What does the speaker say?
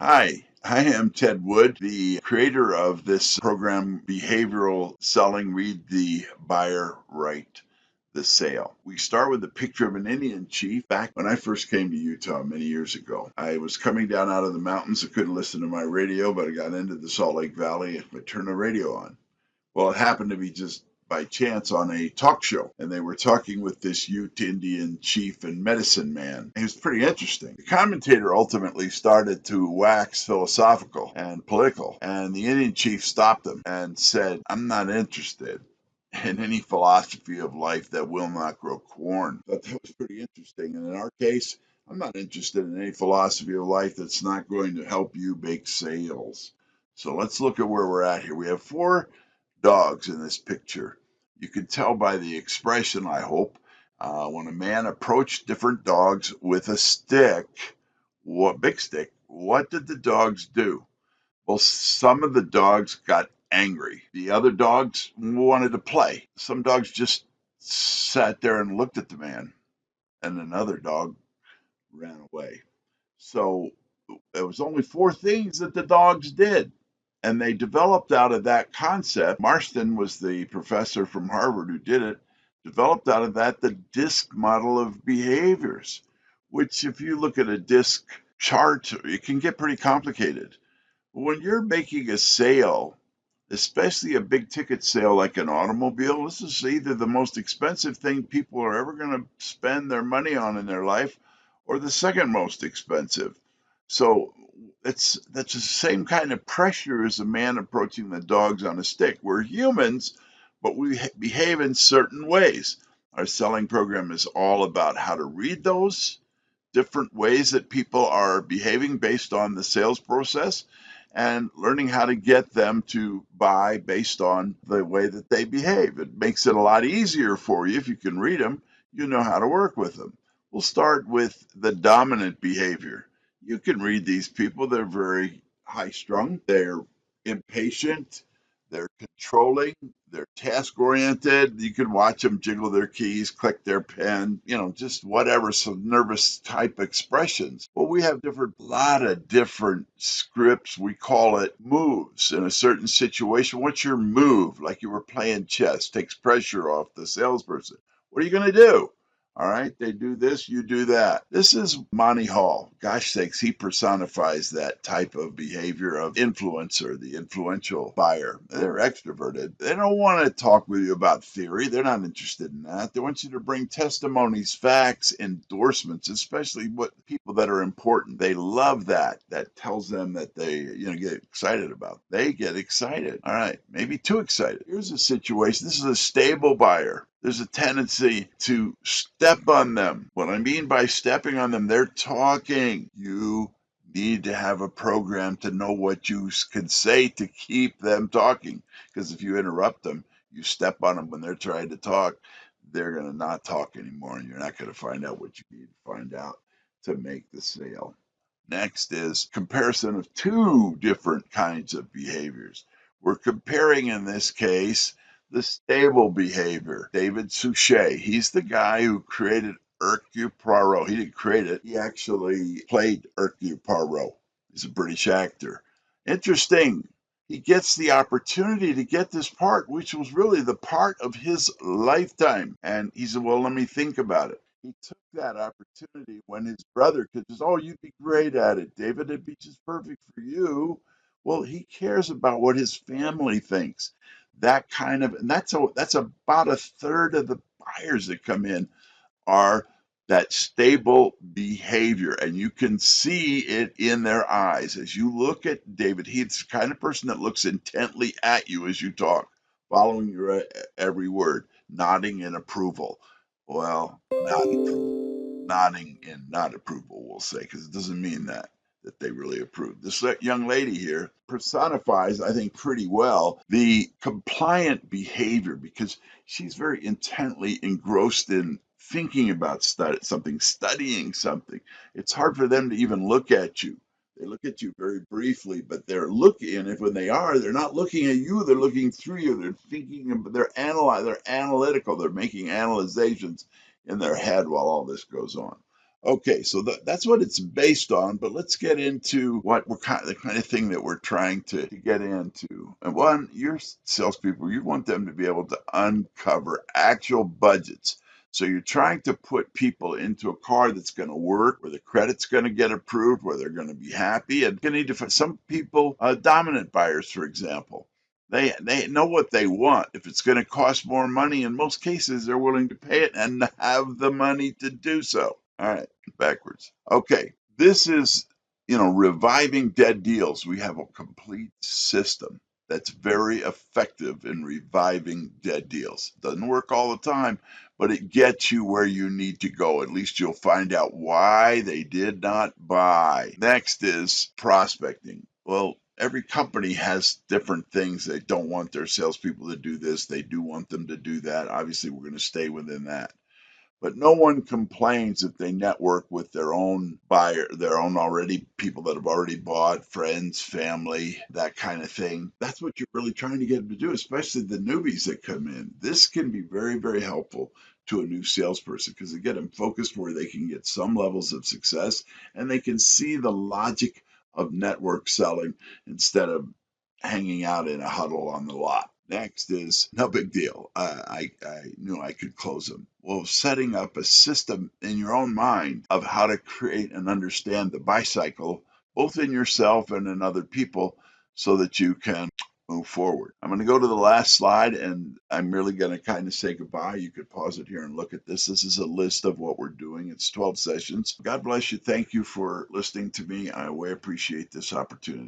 Hi, I am Ted Wood, the creator of this program, Behavioral Selling. Read the Buyer, Write the Sale. We start with a picture of an Indian chief back when I first came to Utah many years ago. I was coming down out of the mountains. I couldn't listen to my radio, but I got into the Salt Lake Valley and I turned the radio on. Well, it happened to be just by chance on a talk show, and they were talking with this Ute Indian chief and medicine man. It was pretty interesting. The commentator ultimately started to wax philosophical and political, and the Indian chief stopped him and said, "I'm not interested in any philosophy of life that will not grow corn." But that was pretty interesting. And in our case, I'm not interested in any philosophy of life that's not going to help you make sales. So let's look at where we're at here. We have four dogs in this picture. You can tell by the expression, I hope, when a man approached different dogs with a stick, what big stick, what did the dogs do? Well, some of the dogs got angry. The other dogs wanted to play. Some dogs just sat there and looked at the man, and another dog ran away. So it was only four things that the dogs did. And they developed out of that concept. Marston was the professor from Harvard who did it, developed out of that the DISC model of behaviors, which, if you look at a DISC chart, it can get pretty complicated. When you're making a sale, especially a big ticket sale like an automobile, this is either the most expensive thing people are ever going to spend their money on in their life or the second most expensive. So that's the same kind of pressure as a man approaching the dogs on a stick. We're humans, but we behave in certain ways. Our selling program is all about how to read those different ways that people are behaving based on the sales process and learning how to get them to buy based on the way that they behave. It makes it a lot easier for you if you can read them, you know how to work with them. We'll start with the dominant behavior. You can read these people, they're very high strung, they're impatient, they're controlling, they're task oriented. You can watch them jiggle their keys, click their pen, just whatever, some nervous type expressions. Well, we have lot of different scripts. We call it moves in a certain situation. What's your move? Like you were playing chess, takes pressure off the salesperson. What are you going to do? All right, they do this, you do that. This is Monty Hall. Gosh sakes, he personifies that type of behavior of influencer, the influential buyer. They're extroverted. They don't want to talk with you about theory. They're not interested in that. They want you to bring testimonies, facts, endorsements, especially what people that are important. They love that. That tells them that they, get excited about. They get excited. All right, maybe too excited. Here's a situation. This is a stable buyer. There's a tendency to step on them. What I mean by stepping on them, they're talking. You need to have a program to know what you can say to keep them talking. Because if you interrupt them, you step on them when they're trying to talk, they're going to not talk anymore, and you're not going to find out what you need to find out to make the sale. Next is comparison of two different kinds of behaviors. We're comparing, in this case, the stable behavior. David Suchet, he's the guy who created Hercule Poirot. He didn't create it, he actually played Hercule Poirot. He's a British actor. Interesting. He gets the opportunity to get this part, which was really the part of his lifetime. And he said, well, let me think about it. He took that opportunity when his brother could just, oh, you'd be great at it, David. It'd be just perfect for you. Well, he cares about what his family thinks. That kind of, and that's about a third of the buyers that come in are that stable behavior, and you can see it in their eyes as you look at David. He's the kind of person that looks intently at you as you talk, following your every word, nodding in approval. Well, nodding in not approval, we'll say, because it doesn't mean that they really approve. This young lady here personifies, I think, pretty well the compliant behavior because she's very intently engrossed in thinking about something, studying something. It's hard for them to even look at you. They look at you very briefly, but they're looking, and if when they are, they're not looking at you, they're looking through you. They're thinking, they're analyzing, they're analytical, they're making analyzations in their head while all this goes on. Okay, so that's what it's based on, but let's get into what the kind of thing that we're trying to get into. And one, your salespeople, you want them to be able to uncover actual budgets. So you're trying to put people into a car that's going to work, where the credit's going to get approved, where they're going to be happy, and going to need to find some people, dominant buyers, for example. They know what they want. If it's going to cost more money, in most cases, they're willing to pay it and have the money to do so. All right, backwards. Okay, this is, reviving dead deals. We have a complete system that's very effective in reviving dead deals. Doesn't work all the time, but it gets you where you need to go. At least you'll find out why they did not buy. Next is prospecting. Well, every company has different things. They don't want their salespeople to do this. They do want them to do that. Obviously, we're going to stay within that. But no one complains if they network with their own buyer, their own already people that have already bought, friends, family, that kind of thing. That's what you're really trying to get them to do, especially the newbies that come in. This can be very, very helpful to a new salesperson because they get them focused where they can get some levels of success and they can see the logic of network selling instead of hanging out in a huddle on the lot. Next is no big deal. I knew I could close them. Well, setting up a system in your own mind of how to create and understand the buy cycle, both in yourself and in other people, so that you can move forward. I'm going to go to the last slide and I'm really going to kind of say goodbye. You could pause it here and look at this. This is a list of what we're doing. It's 12 sessions. God bless you. Thank you for listening to me. I way appreciate this opportunity.